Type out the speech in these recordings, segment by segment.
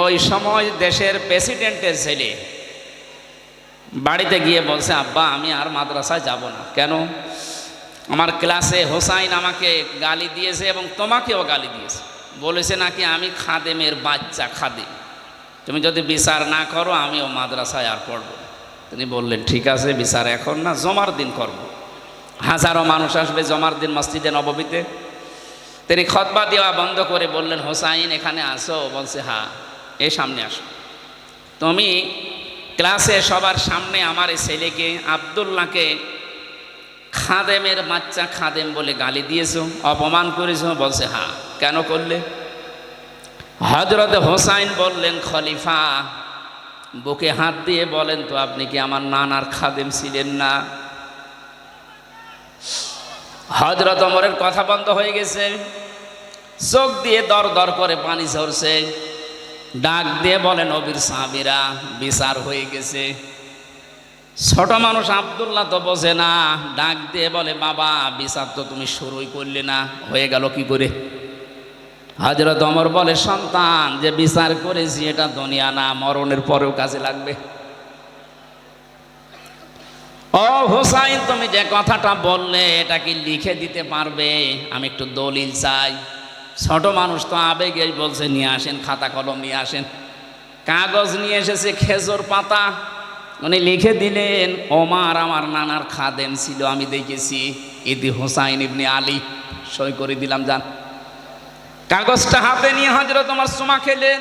ওই সময় দেশের প্রেসিডেন্টের ছেলে বাড়িতে গিয়ে বলছে, আব্বা আমি আর মাদ্রাসায় যাব না। কেন? আমার ক্লাসে হোসাইন আমাকে গালি দিয়েছে এবং তোমাকেও গালি দিয়েছে, বলেছে নাকি আমি খাদেমের বাচ্চা, খাদেম, তুমি যদি বিচার না করো আমিও মাদ্রাসায় আর পড়ব। তিনি বললেন ঠিক আছে, বিচার এখন না, জমার দিন করব। হাজারো মানুষ আসবে জমার দিন মসজিদে নববীতে। তিনি খুতবা দেওয়া বন্ধ করে বললেন, হোসাইন এখানে আসো। বলছে হ্যাঁ, এই সামনে আসো। তুমি ক্লাসে সবার সামনে আমার এই ছেলেকে আব্দুল্লাহকে খাদেমের বাচ্চা, খাদেম বলে গালি দিয়েছো, অপমান করেছো। বলছে হ্যাঁ। কেন করলে? হযরত হোসাইন বললেন, খলিফা বুকে হাত দিয়ে বলেন তো, আপনি কি আমার নানার খাদেম ছিলেন না? হযরত ওমরের কথা বন্ধ হয়ে গেছে, চোখ দিয়ে দর দর করে পানি ঝরছে। ডাক দিয়ে বলেন, নবীর সাহাবীরা বিচার হয়ে গেছে। ছোট মানুষ আব্দুল্লাহ তো বোঝে না, ডাক দিয়ে বলে, বাবা বিচার তো তুমি শুরুই করলে না, হয়ে গেল কি করে? হযরত ওমর বলে, সন্তান যে বিচার করেছি এটা দুনিয়া না, মরণের পরেও কাজে লাগবে। ও হোসাইন, তুমি যে কথাটা বললে এটা কি লিখে দিতে পারবে? আমি একটু দলিল চাই। ছোট মানুষ তো আবেগে বলছে, নিয়ে আসেন খাতা কলম নিয়ে আসেন। কাগজ নিয়ে এসেছে, খেজুর পাতা। উনি লিখে দিলেন, ওমর আমার নানার খাদেম ছিল, আমি দেখেছি, ইদি হোসাইন ইবনে আলী। সই করে দিলাম, যান। কাগজটা হাতে নিয়ে হযরত ওমর চুমা খেলেন,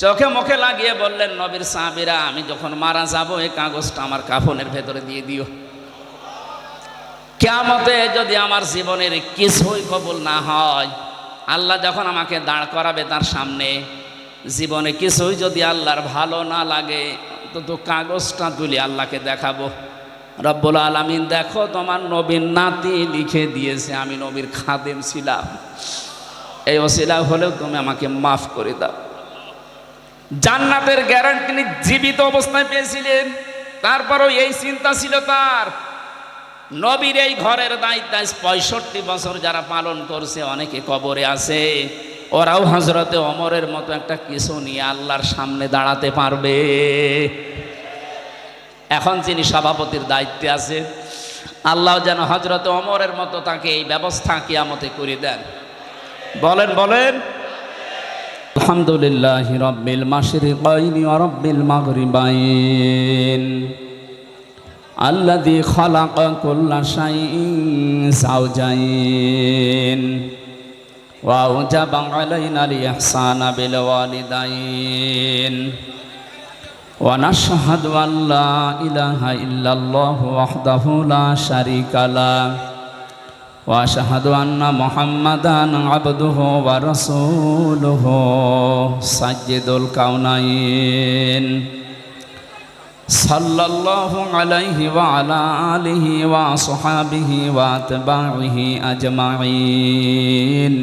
চোখে মুখে লাগিয়ে বললেন, নবীর সাহাবীরা আমি যখন মারা যাব এই কাগজটা আমার কাফনের ভেতরে দিয়ে দিও। কিয়ামতে যদি আমার জীবনের কিছুই কবুল না হয়, আল্লাহ যখন আমাকে দাঁড় করাবে তার সামনে, জীবনে কিছুই যদি আল্লাহর ভালো না লাগে, তো কাগজটা তুলে আল্লাহকে দেখাবো, রব্বুল আলামিন দেখো তোমার নবীর নাতি লিখে দিয়েছে আমি নবীর খাদেম ছিলাম, এই ওসিলা হলেও তুমি আমাকে মাফ করে দাও। জান্নাতের গ্যারান্টি তিনি জীবিত অবস্থায় পেয়েছিলেন, তারপরও এই চিন্তা ছিল তার। নবীর এই ঘরের দায়িত্ব 65 বছর যারা পালন করছে, অনেকে কবরে আছে, ওরাও হযরতে ওমরের মতো একটা কিছু নিয়ে আল্লাহর সামনে দাঁড়াতে পারবে। এখন যিনি সভাপতির দায়িত্বে আছে, আল্লাহ যেন হযরতে ওমরের মতো তাকে এই ব্যবস্থা কিয়ামতে করে দেন। বলেন বলেন। আলহামদুলিল্লাহি রাব্বিল মাশরিকাইনি ওয়া রাব্বিল মাগরিবাইন আল্লাযী খালাকা কুল্লা শাইইন যাওজাইন ওয়া আওজাবা আলাইনাল ইহসানা বিল ওয়ালিদাইন ওয়া নাশহাদু আল্লা ইলাহা ইল্লাল্লাহু ওয়াহদাহু লা শারীকা লাহু ওয়া আশহাদু আন্না মুহাম্মাদান আবদুহু ওয়া রাসূলুহু সাইয়্যিদুল কাওনাইন সাল্লাল্লাহু আলাইহি ওয়া আলা আলিহি ওয়া আসহাবিহি ওয়া আতবাইহি আজমাইন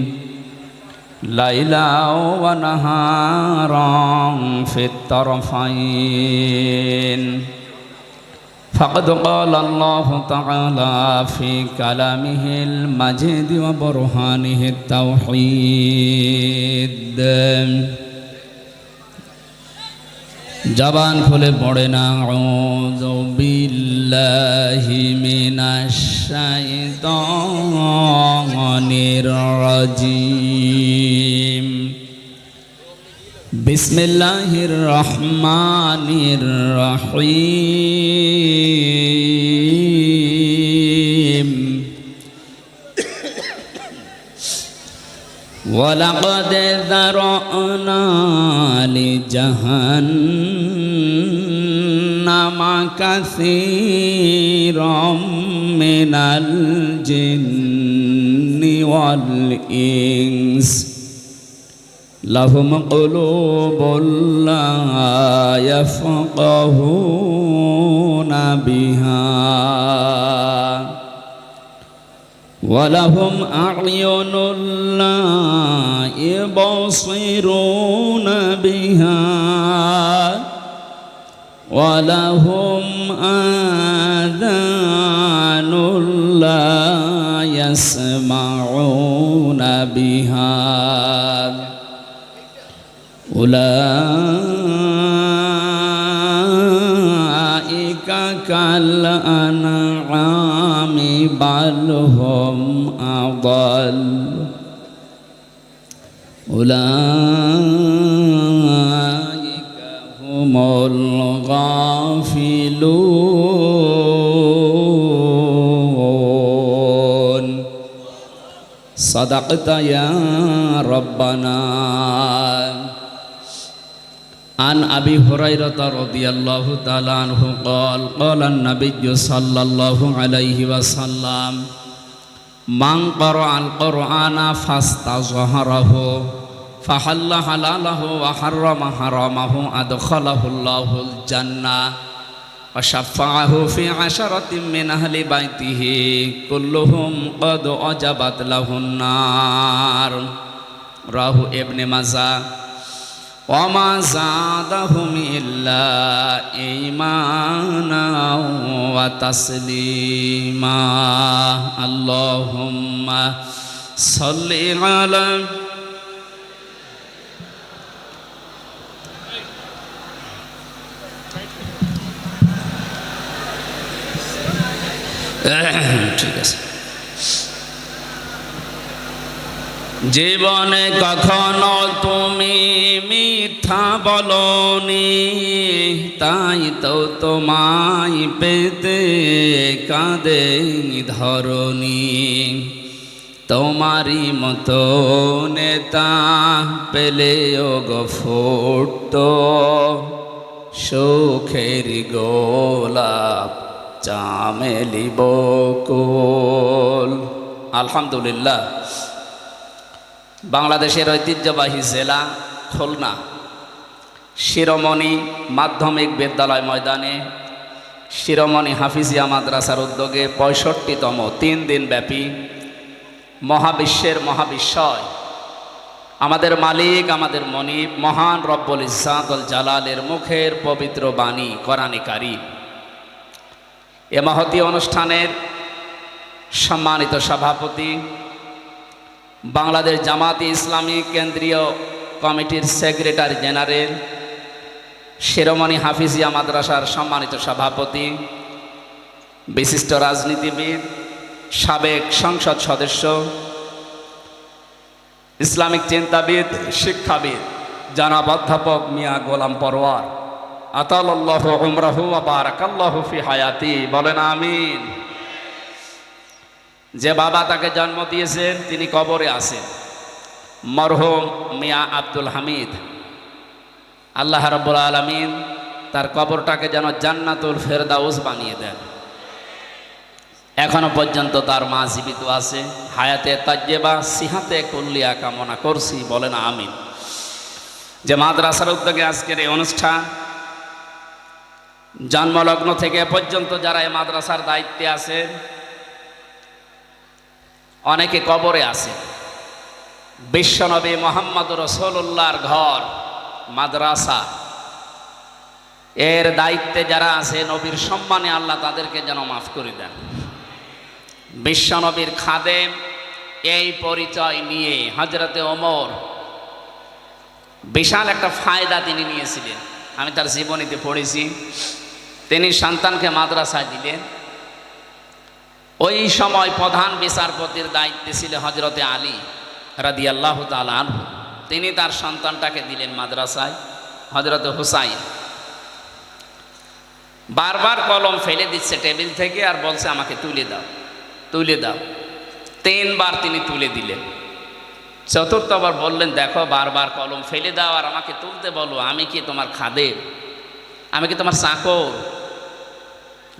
লাইলাও ওয়া নাহারান ফিত তারফাইন। فقد قال الله تعالى في كلامه المجيد وبرهانه التوحيد। জবান খুলে পড়েন, আউযু বিল্লাহি মিনাশ শাইতানির রাজীম। বিসমিল্লাহির রহমানির রহিম। ওয়ালাকাদ যারানা লিজাহান্নামা কাসীরাম মিনাল জিন্নি ওয়াল ইনস লাহুম কুলুবুন লা ইয়াফকাহুনা বিহা ওয়া লাহুম আ'য়ুনুন লা ইবসিরুনা বিহা ওয়া লাহুম আযানুন লা ইয়াসমাউনা বিহা উলাইকা কাল আনআমি বাল হুম আদাল উলাইকা হুমুল গাফিলুন সাদাকতা ইয়া রাব্বানা। عن أبي هريرة رضي الله تعالى عنه قال قال النبي صلى الله عليه وسلم من قرأ القرآن فاستظهره فحل حلاله وحرم حرامه أدخله الله الجنة وشفعه في 10 من أهل بيته كلهم قد أجبت له النار رواه ابن ماجه وما زادهم إلا إيمانا وتسليما اللهم صل على ঠিক আছে। জীবনে কখনো তুমি মিথ্যা বলনি, তাই তো তোমায় পেতে কাঁদে ধরনি। তোমারই মতো নেতা পেলেও গো ফুটতো সুখের গোলাপ চামেলি বকুল। আলহামদুলিল্লাহ, বাংলাদেশের ঐতিহ্যবাহী জেলা খুলনা শিরোমণি মাধ্যমিক বিদ্যালয় ময়দানে শিরোমণি হাফিজিয়া মাদ্রাসার উদ্যোগে 65তম 3 দিন ব্যাপী মহাবিশ্বের মহাবিশ্বয় আমাদের মালিক আমাদের মনিব মহান রব্বুল ইজ্জাতুল জালালের মুখের পবিত্র বাণী কোরআনে কারীম, এ মহতী অনুষ্ঠানের সম্মানিত সভাপতি, বাংলাদেশ জামাতে ইসলামী কেন্দ্রীয় কমিটির সেক্রেটারি জেনারেল, শিরোমণি হাফিজিয়া মাদ্রাসার সম্মানিত সভাপতি, বিশিষ্ট রাজনীতিবিদ, সাবেক সংসদ সদস্য, ইসলামিক চিন্তাবিদ, শিক্ষাবিদ জনাব অধ্যাপক মিয়া গোলাম পরওয়ার আতালাল্লাহু উমরাহু ওয়া বারাকাল্লাহু ফি হায়াতি, বলেন আমিন। যে বাবা তাকে জন্ম দিয়েছেন তিনি কবরে আছেন, মরহুম মিয়া আব্দুল হামিদ। আল্লাহ রাব্বুল আলামিন তার কবরটাকে যেন জান্নাতুল ফেরদাউস বানিয়ে দেন। এখনো পর্যন্ত তার মা জীবিত আছে, হায়াতে তাজ্জেবা সিহাতে কুল্লিয়া কামনা করছি, বলেন আমিন। যে মাদ্রাসার উদ্যোগে আজকের এই অনুষ্ঠান, জন্মলগ্ন থেকে পর্যন্ত যারা এই মাদ্রাসার দায়িত্বে আছেন, অনেকে কবরে আছে। বিশ্বনবী মুহাম্মদ রাসূলুল্লাহর ঘর মাদ্রাসা, এর দায়িত্বে যারা আছে, নবীর সম্মানে আল্লাহ তাদেরকে যেন মাফ করে দেন। বিশ্বনবীর খাদেম এই পরিচয় নিয়ে হযরতে ওমর বিশাল একটা ফায়দা তিনি নিয়েছিলেন। আমি তার জীবনীতে পড়েছি, তিনি সন্তানকে মাদ্রাসায় দিলেন। ওই সময় প্রধান বিচারপতির দায়িত্বে ছিল হযরতে আলী রাদিয়াল্লাহু তাআলা আনহু। তিনি তার সন্তানটাকে দিলেন মাদ্রাসায়, হযরতে হুসাইন। বারবার কলম ফেলে দিচ্ছে টেবিল থেকে আর বলছে আমাকে তুলে দাও, তুলে দাও। 3 বার তিনি তুলে দিলেন। চতুর্থবার বললেন, দেখো বারবার কলম ফেলে দাও আর আমাকে তুলতে বলো, আমি কি তোমার খাদেম? আমি কি তোমার চাকর?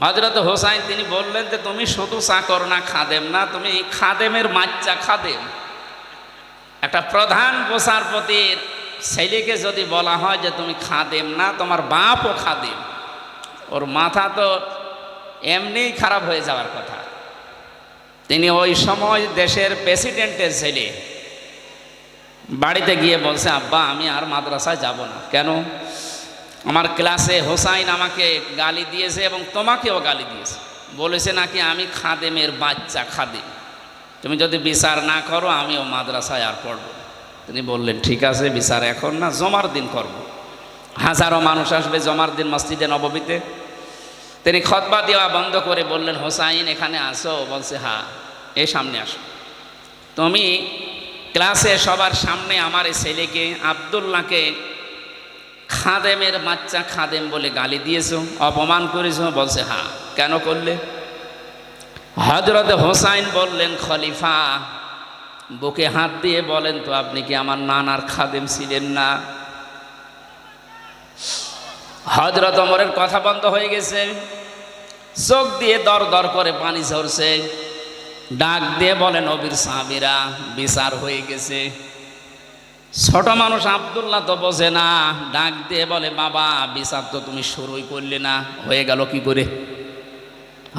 হযরত হোসাইন তিনি বললেন যে তুমি শুধু চাকর না, খাদেম না, তুমি খাদেমের বাচ্চা খাদেম। একটা প্রধান বিচারপতির ছেলেকে যদি বলা হয় যে তুমি খাদেম না, তোমার বাপও খাদেম, ওর মাথা তো এমনিই খারাপ হয়ে যাওয়ার কথা। তিনি ওই সময় দেশের প্রেসিডেন্টের ছেলে, বাড়িতে গিয়ে বলছে, আব্বা আমি আর মাদ্রাসায় যাব না। কেন? আমার ক্লাসে হোসাইন আমাকে গালি দিয়েছে এবং তোমাকেও গালি দিয়েছে, বলেছে নাকি আমি খাদেমের বাচ্চা খাদেম, তুমি যদি বিচার না করো আমিও মাদ্রাসায় আর পড়ব না। তিনি বললেন ঠিক আছে, বিচার এখন না, জমার দিন করব। হাজারো মানুষ আসবে জমার দিন মসজিদে নববীতে। তিনি খুতবা দেওয়া বন্ধ করে বললেন, হোসাইন এখানে আসো? বলছে হ্যাঁ, এই সামনে আসো। তুমি ক্লাসে সবার সামনে আমার এই ছেলেকে আব্দুল্লাহকে খাদেমের বাচ্চা খাদেম বলে গালি দিয়েছো, অপমান করেছো? বলছে হ্যাঁ। কেন করলে? হযরত হোসাইন বললেন, খলিফা বুকে হাত দিয়ে বলেন তো, আপনি কি আমার নানার খাদেম ছিলেন না? হযরত ওমরের কথা বন্ধ হয়ে গেছে, চোখ দিয়ে দর দর করে পানি ঝরছে। ডাক দিয়ে বলে, নবীর সাহাবীরা, বিচার হয়ে গেছে। ছোট মানুষ আব্দুল্লাহ তো বোঝে না, ডাক দিয়ে বলে, বাবা বিচার তো তুমি শুরুই করলে না, হয়ে গেল কি করে?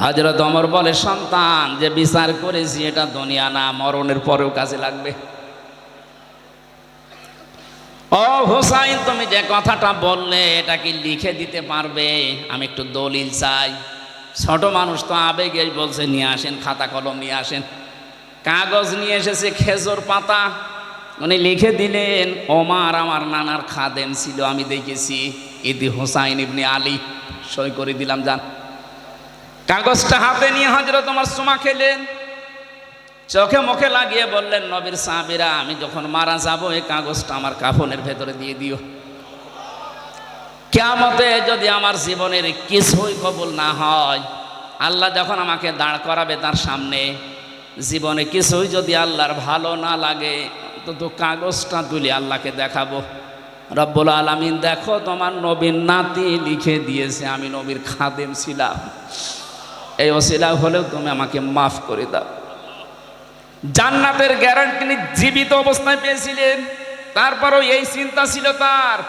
হযরত ওমর বলে, সন্তান, যে বিচার করেছি এটা দুনিয়া না, মরণের পরেও কাজে লাগবে। ও হোসাইন, তুমি যে কথাটা বললে এটা কি লিখে দিতে পারবে? আমি একটু দলিল চাই। ছোট মানুষ তো আবেগেই বলছে, নিয়ে আসেন খাতা কলম নিয়ে আসেন। কাগজ নিয়ে এসেছে, খেজুর পাতা। উনি লিখে দিলেন, ওমর আমার নানার খাদেম ছিল, আমি দেখেছি, ইদি হোসাইন ইবনে আলী। সই করে দিলাম, যান। কাগজটা হাতে নিয়ে হযরত ওমর চুমা খেলেন, চোখে মুখে লাগিয়ে বললেন, নবীর সাহাবীরা, আমি যখন মারা যাব এই কাগজটা আমার কাফনের ভেতরে দিয়ে দিও। কিয়ামতে যদি আমার জীবনের কিছুই কবুল না হয়, আল্লাহ যখন আমাকে দাঁড় করাবে তার সামনে, জীবনে কিছুই যদি আল্লাহর ভালো না লাগে, তো কাগজটা তুলে আল্লাহকে দেখাবো, রব্বুল আলামিন দেখো তোমার নবীর নাতি লিখে দিয়েছে আমি নবীর খাদেম ছিলাম, এই ওসিলা হলেও তুমি আমাকে মাফ করে দাও। জান্নাতের গ্যারান্টি তিনি জীবিত অবস্থায় পেয়েছিলেন, তারপরও এই চিন্তা ছিল তার।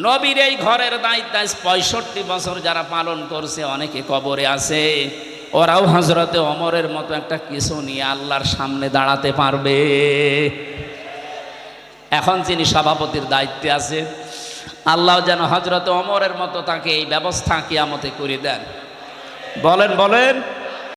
নবীর এই ঘরের দায়িত্ব 65 বছর যারা পালন করছে, অনেকে কবরে আছে, ওরাও হযরতে ওমরের মতো একটা কিছু নিয়ে আল্লাহর সামনে দাঁড়াতে পারবে। এখন যিনি সভাপতির দায়িত্বে আছে, আল্লাহ যেন হযরতে ওমরের মতো তাকে এই ব্যবস্থা কিয়ামতে করে দেন। বলেন বলেন।